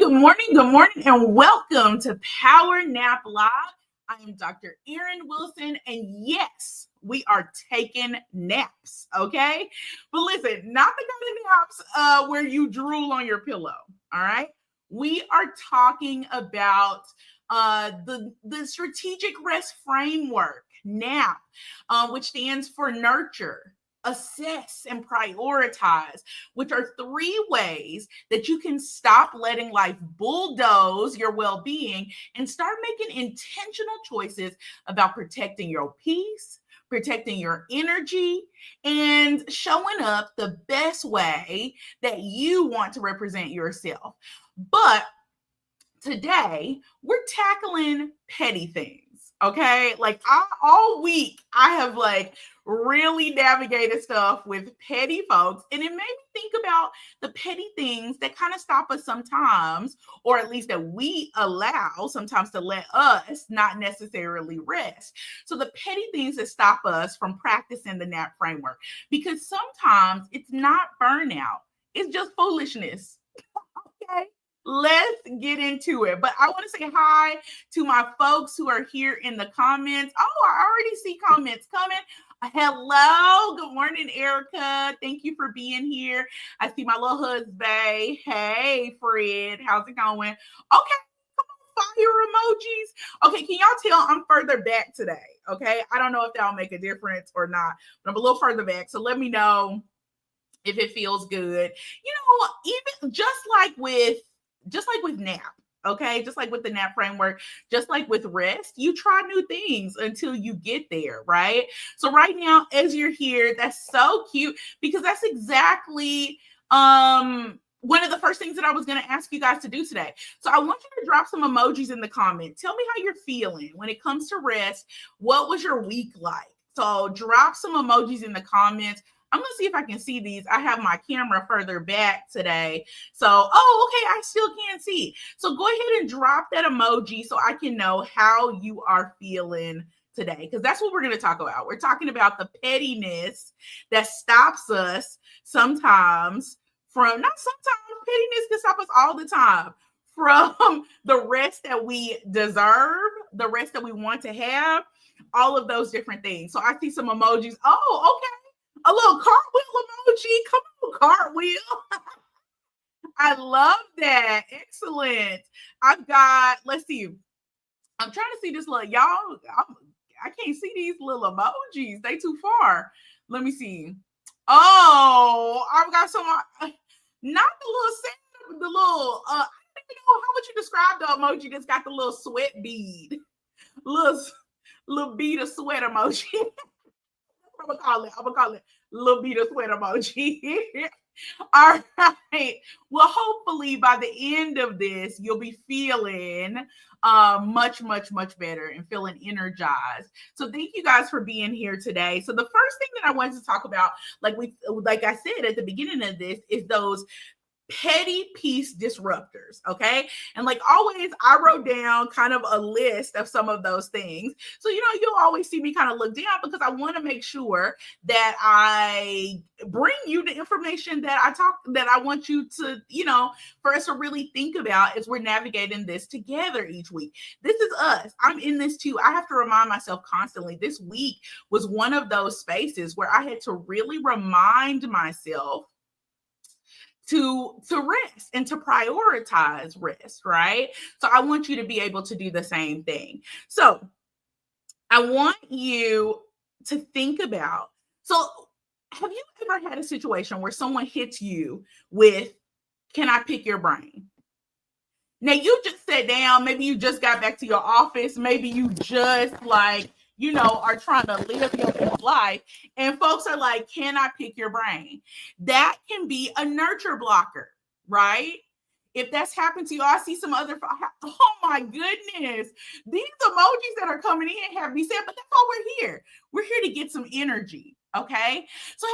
Good morning, and welcome to Power Nap Live. I am Dr. Erin Wilson, and yes, we are taking naps, okay? But listen, not the kind of naps where you drool on your pillow, all right? We are talking about the strategic rest framework, NAP, which stands for nurture, assess, and prioritize, which are three ways that you can stop letting life bulldoze your well-being and start making intentional choices about protecting your peace, protecting your energy, and showing up the best way that you want to represent yourself. But today we're tackling petty things. Okay, all week I have really navigated stuff with petty folks, and it made me think about the petty things that kind of stop us sometimes, or at least that we allow sometimes to let us not necessarily rest. So the petty things that stop us from practicing the NAP framework, because sometimes it's not burnout, it's just foolishness. Okay. Let's get into it. But I want to say hi to my folks who are here in the comments. Oh, I already see comments coming. Hello. Good morning, Erica. Thank you for being here. I see my little husband. Hey, Fred. How's it going? Okay. Fire emojis. Okay, can y'all tell I'm further back today? Okay. I don't know if that'll make a difference or not, but I'm a little further back. So let me know if it feels good. Even just like with NAP, okay? Just like with the NAP framework, just like with rest, you try new things until you get there, right? So right now, as you're here, that's so cute because that's exactly one of the first things that I was going to ask you guys to do today. So I want you to drop some emojis in the comment. Tell me how you're feeling when it comes to rest. What was your week like? So drop some emojis in the comments. I'm going to see if I can see these. I have my camera further back today. So, okay, I still can't see. So go ahead and drop that emoji so I can know how you are feeling today, because that's what we're going to talk about. We're talking about the pettiness that stops us sometimes from, not sometimes, pettiness can stop us all the time from the rest that we deserve, the rest that we want to have, all of those different things. So I see some emojis. Oh, okay. A little cartwheel emoji. Come on, cartwheel. I love that. Excellent. I've got, let's see. I'm trying to see this little, y'all. I can't see these little emojis. They too far. Let me see. Oh, I've got some, not the little, the little, I don't even know, how would you describe the emoji that's got the little sweat bead? Little bead of sweat emoji. I'm gonna call it little bit of sweat emoji. All right. Well, hopefully by the end of this, you'll be feeling much better and feeling energized. So thank you guys for being here today. So the first thing that I wanted to talk about, like I said at the beginning of this, is those petty peace disruptors. Okay. And like always, I wrote down kind of a list of some of those things. So, you'll always see me kind of look down because I want to make sure that I bring you the information that I want you to, for us to really think about as we're navigating this together each week. This is us. I'm in this too. I have to remind myself constantly. This week was one of those spaces where I had to really remind myself to rest and to prioritize rest, right? So I want you to be able to do the same thing. So I want you to think about, so have you ever had a situation where someone hits you with, can I pick your brain? Now you just sat down, maybe you just got back to your office, maybe you just are trying to live your best life. And folks are like, can I pick your brain? That can be a nurture blocker, right? If that's happened to you, I see some other, oh my goodness. These emojis that are coming in have me said, but that's why we're here. We're here to get some energy. Okay. So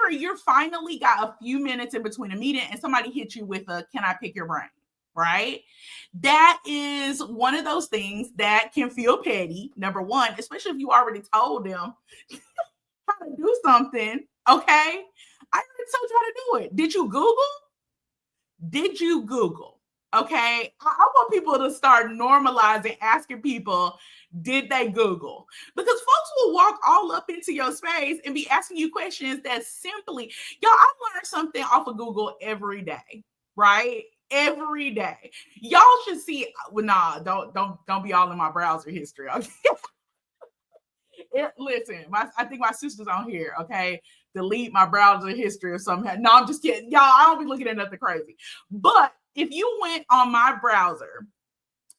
have you're finally got a few minutes in between a meeting and somebody hits you with a, can I pick your brain? Right? That is one of those things that can feel petty, number one, especially if you already told them how to do something. Okay. I already told you how to do it. Did you Google? Okay. I want people to start normalizing asking people, did they Google? Because folks will walk all up into your space and be asking you questions that simply, y'all, I learned something off of Google every day, right? Every day. Y'all should see, well, nah, don't be all in my browser history. Okay? Listen, I think my sister's on here, okay? Delete my browser history or something. No, I'm just kidding. Y'all, I don't be looking at nothing crazy. But if you went on my browser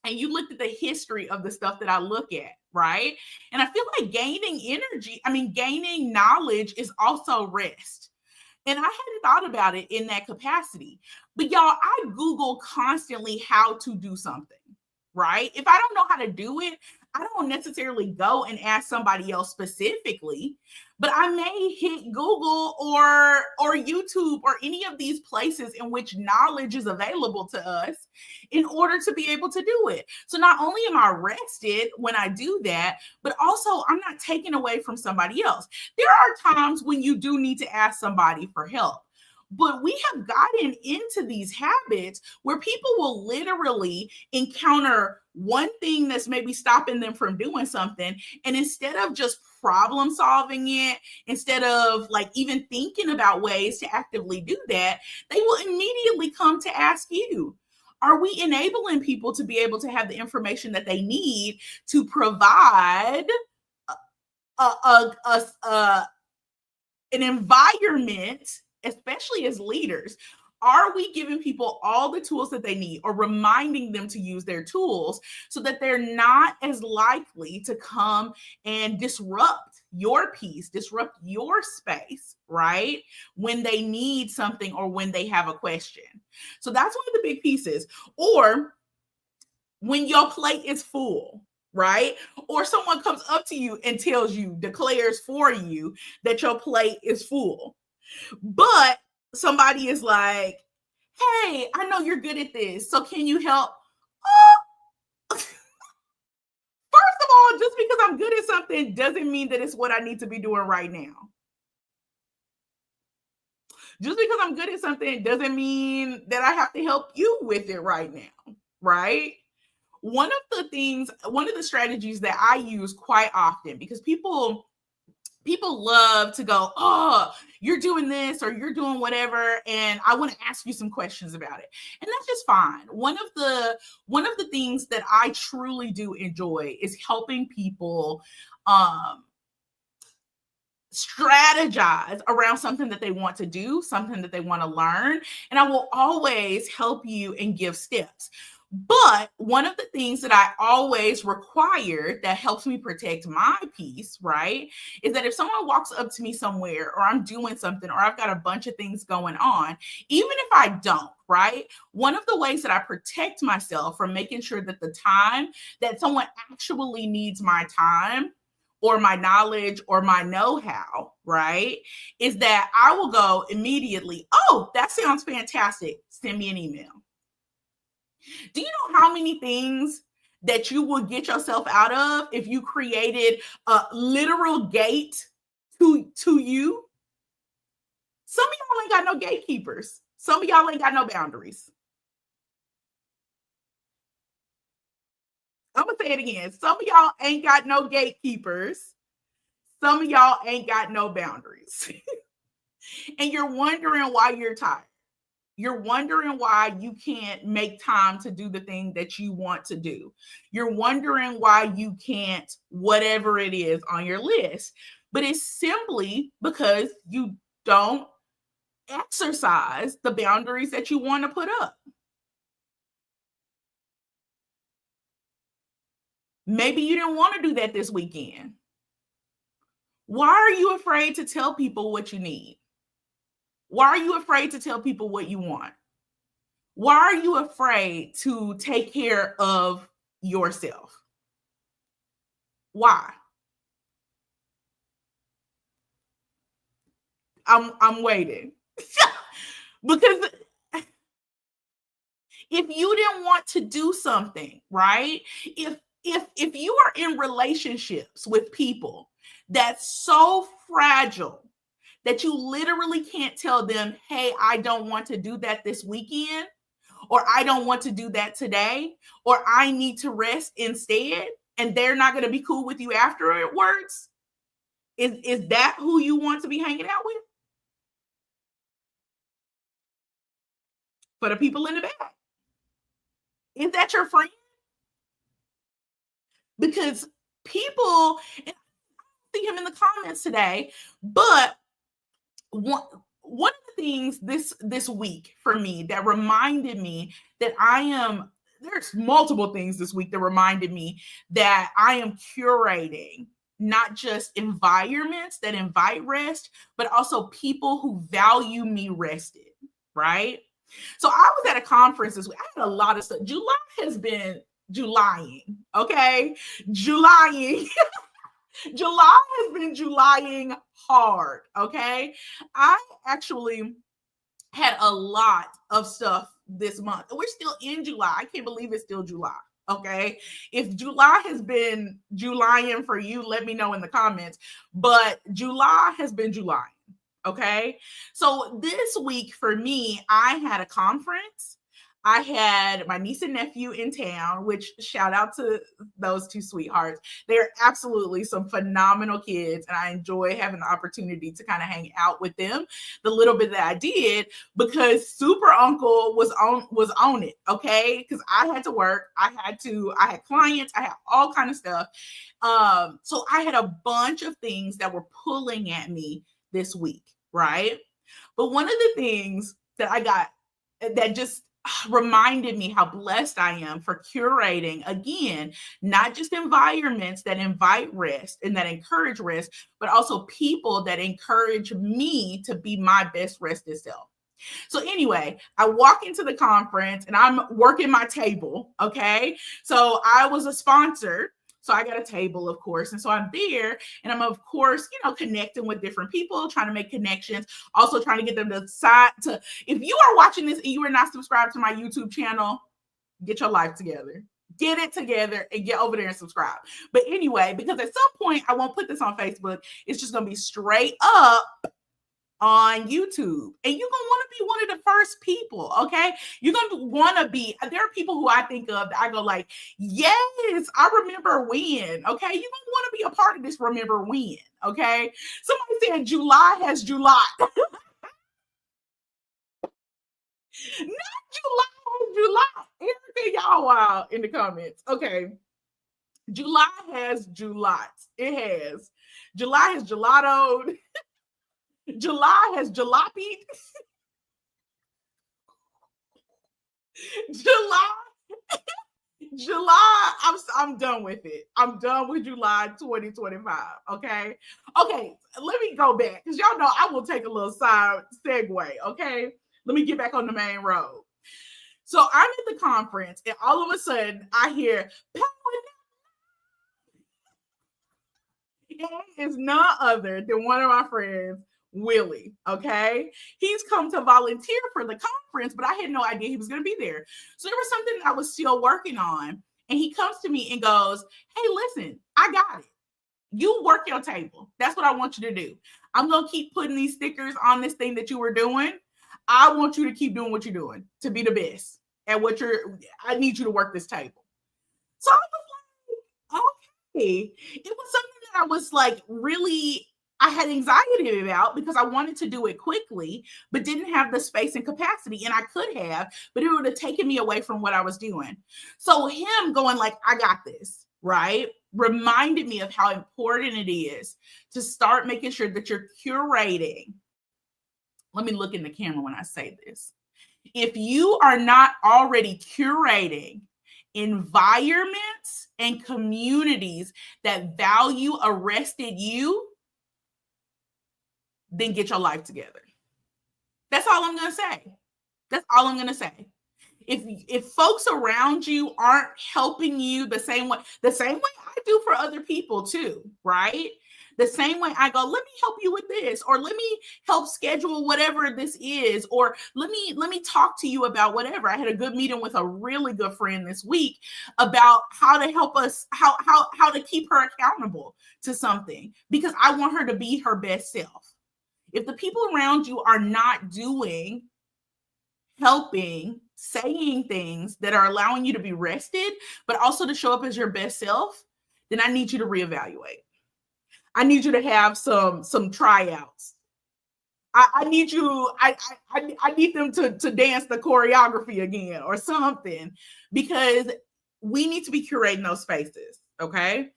and you looked at the history of the stuff that I look at, right? And I feel like gaining knowledge is also rest. And I hadn't thought about it in that capacity. But y'all, I Google constantly how to do something, right? If I don't know how to do it, I don't necessarily go and ask somebody else specifically, but I may hit Google or YouTube or any of these places in which knowledge is available to us in order to be able to do it. So not only am I rested when I do that, but also I'm not taken away from somebody else. There are times when you do need to ask somebody for help. But we have gotten into these habits where people will literally encounter one thing that's maybe stopping them from doing something. And instead of just problem solving it, instead of like even thinking about ways to actively do that, they will immediately come to ask you. Are we enabling people to be able to have the information that they need to provide an environment, especially as leaders? Are we giving people all the tools that they need or reminding them to use their tools so that they're not as likely to come and disrupt your peace, disrupt your space, right? When they need something or when they have a question. So that's one of the big pieces. Or when your plate is full, right? Or someone comes up to you and tells you, declares for you that your plate is full. But somebody is like, hey, I know you're good at this, so can you help? First of all, just because I'm good at something doesn't mean that it's what I need to be doing right now. Just because I'm good at something doesn't mean that I have to help you with it right now, right? One of the strategies that I use quite often, because people love to go, oh, you're doing this or you're doing whatever, and I want to ask you some questions about it. And that's just fine. One of the things that I truly do enjoy is helping people strategize around something that they want to do, something that they want to learn. And I will always help you and give steps. But one of the things that I always require that helps me protect my peace, right, is that if someone walks up to me somewhere or I'm doing something or I've got a bunch of things going on, even if I don't, right, one of the ways that I protect myself from making sure that the time that someone actually needs my time or my knowledge or my know-how, right, is that I will go immediately, oh, that sounds fantastic. Send me an email. Do you know how many things that you will get yourself out of if you created a literal gate to you? Some of y'all ain't got no gatekeepers. Some of y'all ain't got no boundaries. I'm going to say it again. Some of y'all ain't got no gatekeepers. Some of y'all ain't got no boundaries. And you're wondering why you're tired. You're wondering why you can't make time to do the thing that you want to do. You're wondering why you can't, whatever it is on your list. But it's simply because you don't exercise the boundaries that you want to put up. Maybe you didn't want to do that this weekend. Why are you afraid to tell people what you need? Why are you afraid to tell people what you want? Why are you afraid to take care of yourself? Why? I'm waiting. Because if you didn't want to do something, right? If you are in relationships with people that's so fragile that you literally can't tell them, hey, I don't want to do that this weekend, or I don't want to do that today, or I need to rest instead, and they're not going to be cool with you afterwards, is that who you want to be hanging out with? For the people in the back? Is that your friend? Because people, and I see him in the comments today, but one of the things this week for me that reminded me that there's multiple things this week that reminded me that I am curating not just environments that invite rest, but also people who value me rested, right? So I was at a conference this week. I had a lot of stuff. July has been Julying, okay? Julying. July has been Julying hard, okay? I actually had a lot of stuff this month. We're still in July. I can't believe it's still July, okay? If July has been Julying for you, let me know in the comments. But July has been Julying, okay? So this week for me, I had a conference. I had my niece and nephew in town, which shout out to those two sweethearts. They're absolutely some phenomenal kids, and I enjoy having the opportunity to kind of hang out with them the little bit that I did, because Super Uncle was on it, okay? Because I had to work, I had clients, I had all kind of stuff. So I had a bunch of things that were pulling at me this week, right? But one of the things that I got that just reminded me how blessed I am for curating, again, not just environments that invite rest and that encourage rest, but also people that encourage me to be my best rested self. So anyway, I walk into the conference and I'm working my table, okay? So I was a sponsor. So I got a table, of course. And so I'm there and I'm, of course, connecting with different people, trying to make connections, also trying to get them to decide to, if you are watching this and you are not subscribed to my YouTube channel, get your life together. Get it together and get over there and subscribe. But anyway, because at some point I won't put this on Facebook, it's just going to be straight up on YouTube, and you're gonna want to be one of the first people, okay? You're gonna want to be. There are people who I think of that I go like, yes, I remember when, okay? You're gonna want to be a part of this. Remember when, okay? Somebody said July has July. Not July has July. Everything y'all wild in the comments, okay? July has July. It has. July has gelatoed. July has jalopy. July, I'm done with it. I'm done with July 2025. Okay. Okay. Let me go back, because y'all know I will take a little side segue. Okay. Let me get back on the main road. So I'm at the conference, and all of a sudden I hear power. It is none other than one of my friends, Willie. Okay. He's come to volunteer for the conference, but I had no idea he was going to be there. So there was something that I was still working on. And he comes to me and goes, hey, listen, I got it. You work your table. That's what I want you to do. I'm going to keep putting these stickers on this thing that you were doing. I want you to keep doing what you're doing to be the best at I need you to work this table. So I was like, okay. It was something that I was like really, I had anxiety about, because I wanted to do it quickly, but didn't have the space and capacity. And I could have, but it would have taken me away from what I was doing. So him going like, I got this, right? Reminded me of how important it is to start making sure that you're curating. Let me look in the camera when I say this. If you are not already curating environments and communities that value arrested you, then get your life together. That's all I'm going to say. That's all I'm going to say. If folks around you aren't helping you the same way I do for other people too, right? The same way I go, let me help you with this, or let me help schedule whatever this is, or let me talk to you about whatever. I had a good meeting with a really good friend this week about how to help us, how to keep her accountable to something, because I want her to be her best self. If the people around you are not helping saying things that are allowing you to be rested, but also to show up as your best self, then I need you to reevaluate. I need you to have some tryouts. I need you. I need them to dance the choreography again or something, because we need to be curating those spaces. Okay.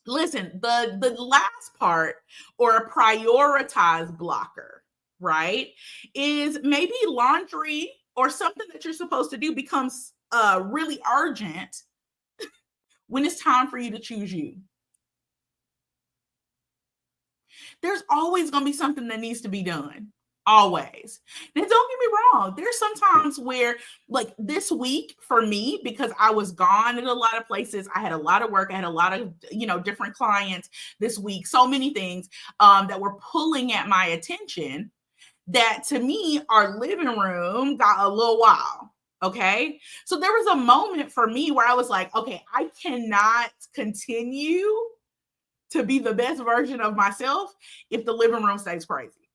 Listen, the last part, or a prioritized blocker, right, is maybe laundry or something that you're supposed to do becomes really urgent when it's time for you to choose you. There's always going to be something that needs to be done. Always. Now, don't get me wrong. There's sometimes where, like this week for me, because I was gone in a lot of places, I had a lot of work, I had a lot of, different clients this week, so many things that were pulling at my attention, that to me, our living room got a little wild. Okay. So there was a moment for me where I was like, okay, I cannot continue to be the best version of myself if the living room stays crazy,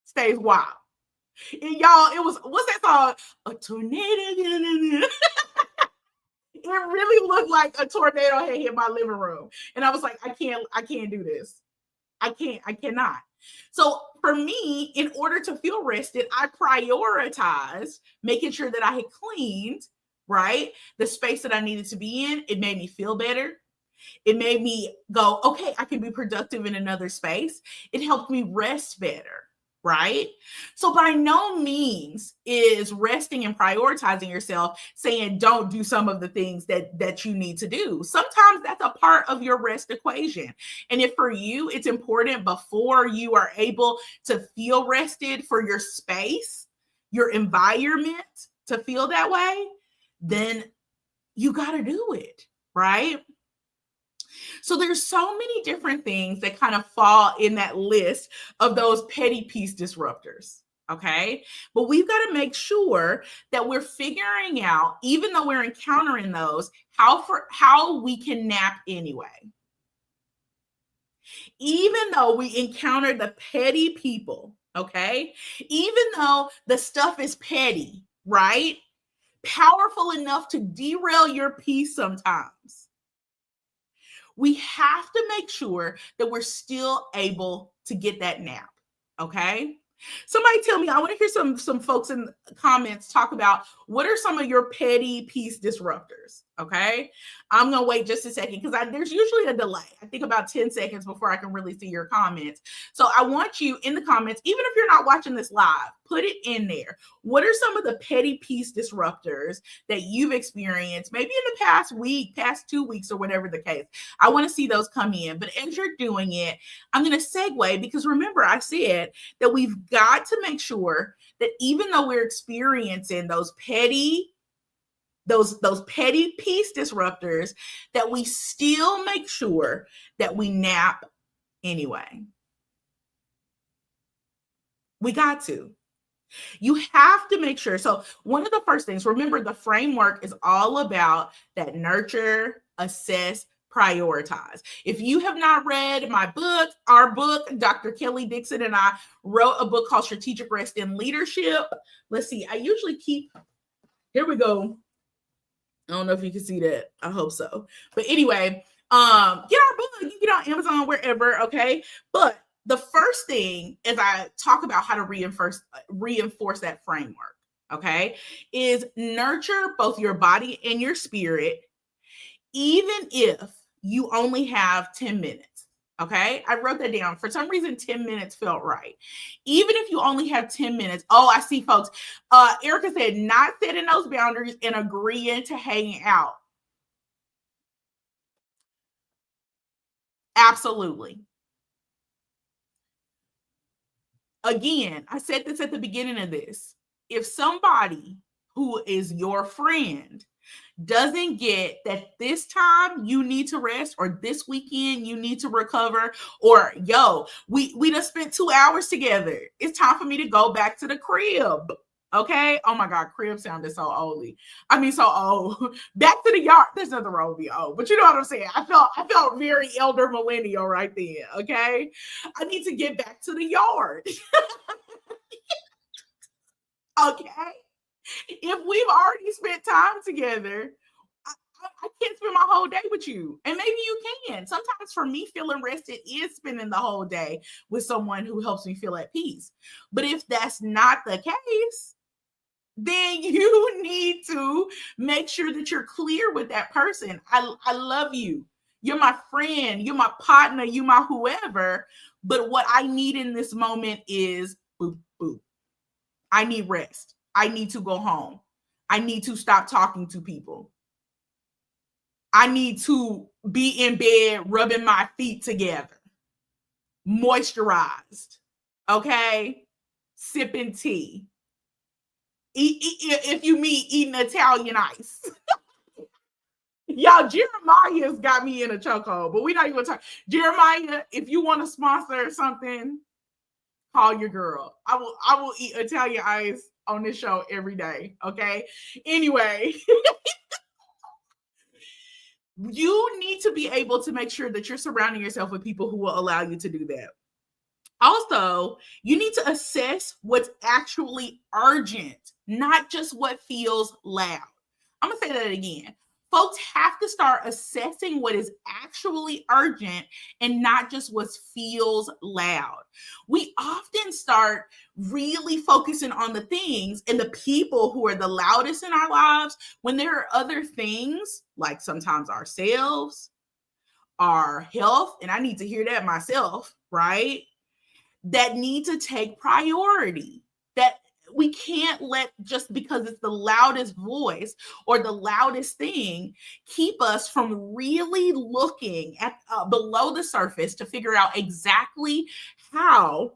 stays wild. And y'all, it was, what's that song? A tornado. It really looked like a tornado had hit my living room. And I was like, I can't do this. I cannot. So for me, in order to feel rested, I prioritized making sure that I had cleaned, right, the space that I needed to be in. It made me feel better. It made me go, okay, I can be productive in another space. It helped me rest better, right? So by no means is resting and prioritizing yourself saying don't do some of the things that you need to do. Sometimes that's a part of your rest equation. And if for you, it's important before you are able to feel rested for your space, your environment to feel that way, then you got to do it, right? So there's so many different things that kind of fall in that list of those petty peace disruptors. Okay. But we've got to make sure that we're figuring out, even though we're encountering those, how we can nap anyway. Even though we encounter the petty people, okay, even though the stuff is petty, right? Powerful enough to derail your peace sometimes. We have to make sure that we're still able to get that nap. Okay. Somebody tell me, I want to hear some folks in the comments talk about what are some of your petty peace disruptors. Okay. I'm going to wait just a second because there's usually a delay. I think about 10 seconds before I can really see your comments. So I want you in the comments, even if you're not watching this live, put it in there. What are some of the petty peace disruptors that you've experienced, maybe in the past week, past 2 weeks, or whatever the case? I want to see those come in. But as you're doing it, I'm going to segue, because remember, I said that we've got to make sure that even though we're experiencing those petty peace disruptors, that we still make sure that we nap anyway. We got to. You have to make sure. So one of the first things, remember, the framework is all about that nurture, assess, prioritize. If you have not read my book, our book, Dr. Kelly Dixon and I wrote a book called Strategic Rest in Leadership. Let's see. I usually here we go. I don't know if you can see that. I hope so. But anyway, get our book. You can get on Amazon, wherever. Okay. But the first thing, as I talk about how to reinforce that framework, okay, is nurture both your body and your spirit, even if you only have 10 minutes. Okay, I wrote that down. For some reason, 10 minutes felt right. Even if you only have 10 minutes. Oh, I see, folks. Erica said, not setting those boundaries and agreeing to hang out. Absolutely. Again, I said this at the beginning of this. If somebody who is your friend doesn't get that this time you need to rest, or this weekend you need to recover, or we just spent 2 hours together, it's time for me to go back to the crib. Okay. Oh my God, crib sounded so oldly. I mean, so old. Back to the yard. There's nothing wrong with being old, but you know what I'm saying. I felt very elder millennial right there. Okay. I need to get back to the yard. Okay. If we've already spent time together, I can't spend my whole day with you. And maybe you can. Sometimes for me, feeling rested is spending the whole day with someone who helps me feel at peace. But if that's not the case, then you need to make sure that you're clear with that person. I love you. You're my friend. You're my partner. You're my whoever. But what I need in this moment is boop, boop. I need rest. I need to go home. I need to stop talking to people. I need to be in bed rubbing my feet together, moisturized, okay? Sipping tea. If you mean eating Italian ice. Y'all, Jeremiah's got me in a chokehold, but we're not even talking. Jeremiah, if you want to sponsor something, call your girl. I will eat Italian ice on this show every day, okay? Anyway, you need to be able to make sure that you're surrounding yourself with people who will allow you to do that. Also, you need to assess what's actually urgent, not just what feels loud. I'm going to say that again. Folks have to start assessing what is actually urgent and not just what feels loud. We often start really focusing on the things and the people who are the loudest in our lives when there are other things, like sometimes ourselves, our health, and I need to hear that myself, right? That need to take priority. That we can't let, just because it's the loudest voice or the loudest thing, keep us from really looking at below the surface to figure out exactly how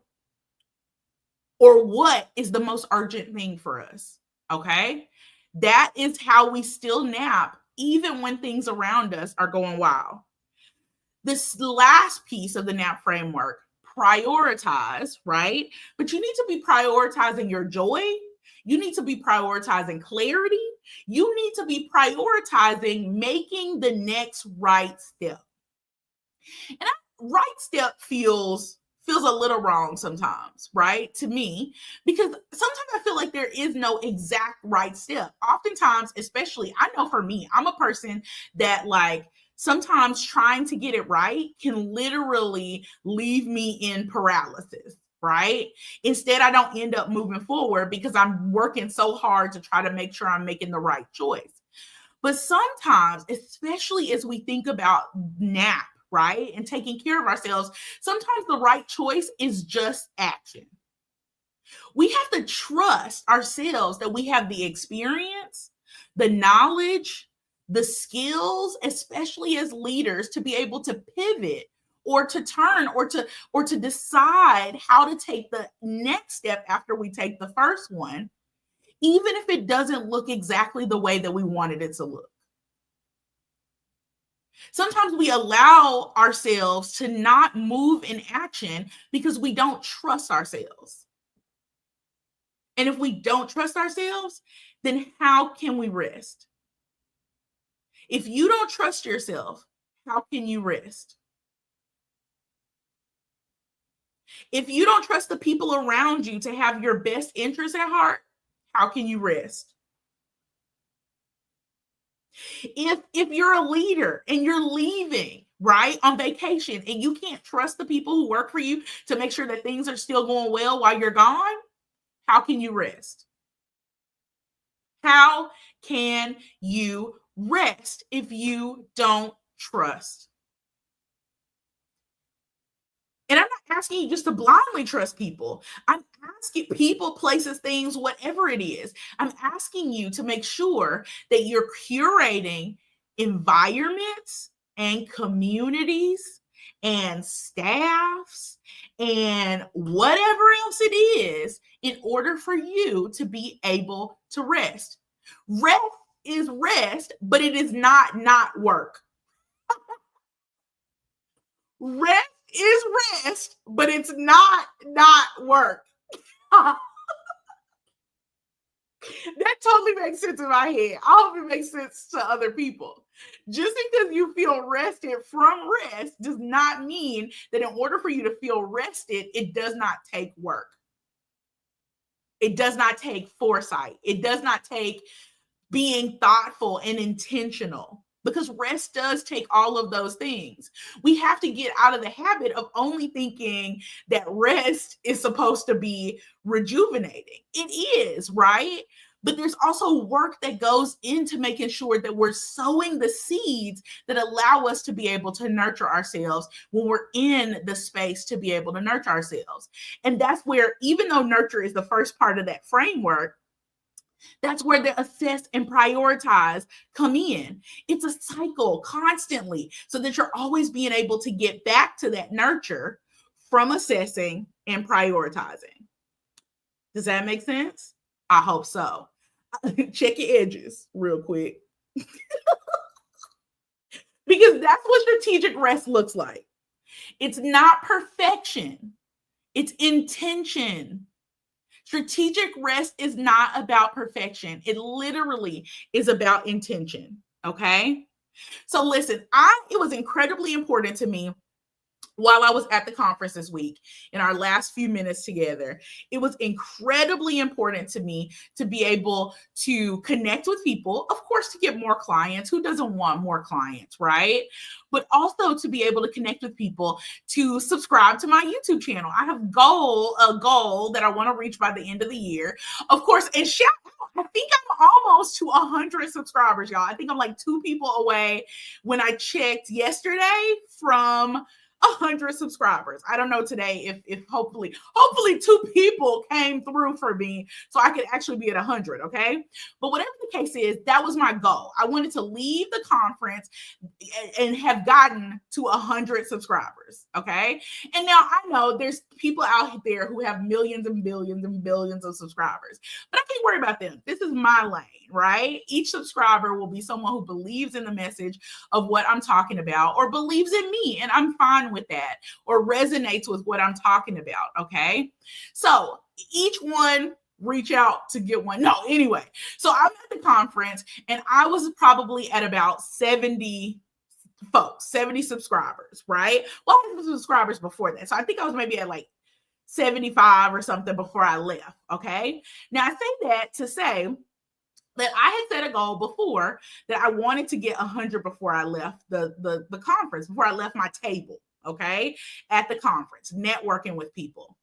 or what is the most urgent thing for us. Okay? That is how we still nap even when things around us are going wild. This last piece of the nap framework, prioritize, right? But you need to be prioritizing your joy. You need to be prioritizing clarity. You need to be prioritizing making the next right step. And that right step feels a little wrong sometimes, right? To me, because sometimes I feel like there is no exact right step. Oftentimes, especially, I know for me, I'm a person that like sometimes trying to get it right can literally leave me in paralysis, right? Instead, I don't end up moving forward because I'm working so hard to try to make sure I'm making the right choice. But sometimes, especially as we think about nap, right, and taking care of ourselves, sometimes the right choice is just action. We have to trust ourselves that we have the experience, the knowledge, the skills, especially as leaders, to be able to pivot or to turn or to decide how to take the next step after we take the first one, even if it doesn't look exactly the way that we wanted it to look. Sometimes we allow ourselves to not move in action because we don't trust ourselves. And if we don't trust ourselves, then how can we rest? If you don't trust yourself, how can you rest? If you don't trust the people around you to have your best interests at heart, how can you rest? If you're a leader and you're leaving, right, on vacation, and you can't trust the people who work for you to make sure that things are still going well while you're gone, how can you rest? How can you rest if you don't trust? And I'm not asking you just to blindly trust people. I'm asking people, places, things, whatever it is. I'm asking you to make sure that you're curating environments and communities and staffs and whatever else it is in order for you to be able to rest. Rest is rest, but it is not work. Rest is rest, but it's not work. That totally makes sense in my head. I hope it makes sense to other people. Just because you feel rested from rest does not mean that in order for you to feel rested, it does not take work. It does not take foresight. It does not take being thoughtful and intentional, because rest does take all of those things. We have to get out of the habit of only thinking that rest is supposed to be rejuvenating. It is, right? But there's also work that goes into making sure that we're sowing the seeds that allow us to be able to nurture ourselves when we're in the space to be able to nurture ourselves. And that's where, even though nurture is the first part of that framework, that's where the assess and prioritize come in. It's a cycle constantly, so that you're always being able to get back to that nurture from assessing and prioritizing. Does that make sense? I hope so. Check your edges real quick. Because that's what strategic rest looks like. It's not perfection, it's intention. Strategic rest is not about perfection. It literally is about intention. Okay. So listen, it was incredibly important to me while I was at the conference this week, in our last few minutes together. It was incredibly important to me to be able to connect with people, of course, to get more clients. Who doesn't want more clients, right? But also to be able to connect with people, to subscribe to my YouTube channel. I have a goal that I want to reach by the end of the year, of course. And shout out, I think I'm almost to 100 subscribers, y'all. I think I'm like 2 people away when I checked yesterday from 100 subscribers. I don't know today if hopefully 2 people came through for me so I could actually be at 100. Okay. But whatever the case is, that was my goal. I wanted to leave the conference and have gotten to 100 subscribers. Okay. And now I know there's people out there who have millions and billions and billions of subscribers, but I can't worry about them. This is my lane, right? Each subscriber will be someone who believes in the message of what I'm talking about, or believes in me, and I'm fine with that, or resonates with what I'm talking about. Okay. So each one reach out to get one. No, anyway. So I'm at the conference and I was probably at about 70 folks, 70 subscribers, right? Well, I was subscribers before that. So I think I was maybe at like 75 or something before I left. Okay. Now I say that to say that I had set a goal before that I wanted to get 100 before I left the conference, before I left my table, okay, at the conference, networking with people.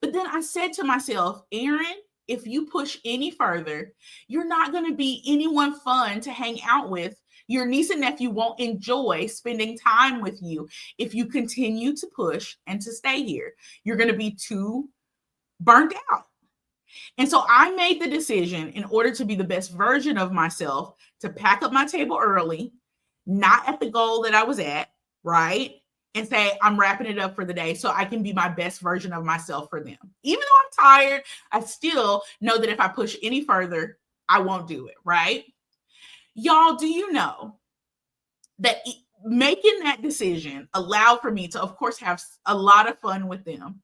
But then I said to myself, Erin, if you push any further, you're not going to be anyone fun to hang out with. Your niece and nephew won't enjoy spending time with you if you continue to push and to stay here. You're going to be too burnt out. And so I made the decision, in order to be the best version of myself, to pack up my table early, not at the goal that I was at, right? And say, I'm wrapping it up for the day so I can be my best version of myself for them. Even though I'm tired, I still know that if I push any further, I won't do it, right? Y'all, do you know that making that decision allowed for me to, of course, have a lot of fun with them,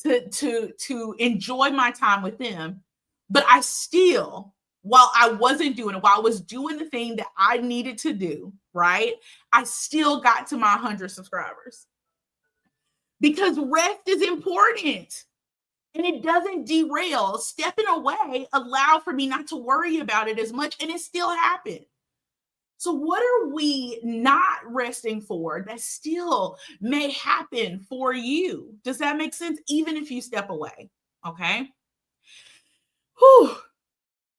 to enjoy my time with them. But I still, while I wasn't doing it, while I was doing the thing that I needed to do, right, I still got to my 100 subscribers. Because rest is important and it doesn't derail. Stepping away allowed for me not to worry about it as much, and it still happened. So what are we not resting for that still may happen for you? Does that make sense? Even if you step away, okay? Whew.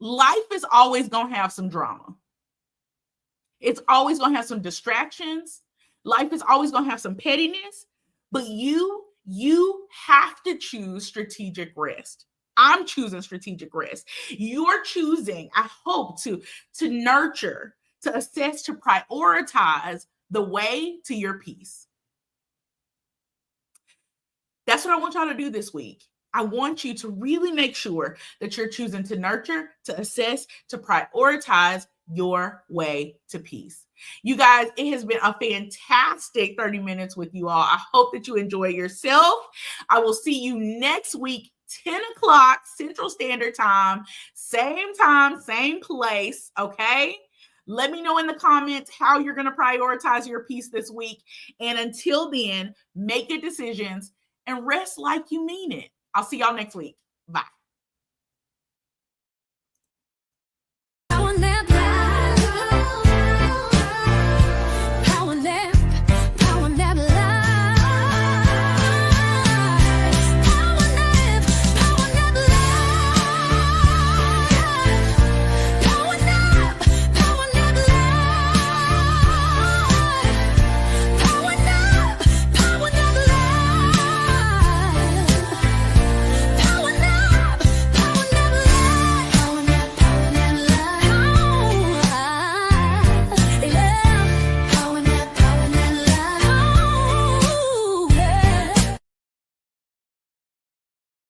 Life is always going to have some drama. It's always going to have some distractions. Life is always going to have some pettiness, but you have to choose strategic rest. I'm choosing strategic rest. You're choosing, I hope, to nurture, to assess, to prioritize the way to your peace. That's what I want y'all to do this week. I want you to really make sure that you're choosing to nurture, to assess, to prioritize your way to peace. You guys, it has been a fantastic 30 minutes with you all. I hope that you enjoy yourself. I will see you next week, 10 o'clock Central Standard Time, same place, okay? Let me know in the comments how you're going to prioritize your peace this week. And until then, make good decisions and rest like you mean it. I'll see y'all next week. Bye. Power Nap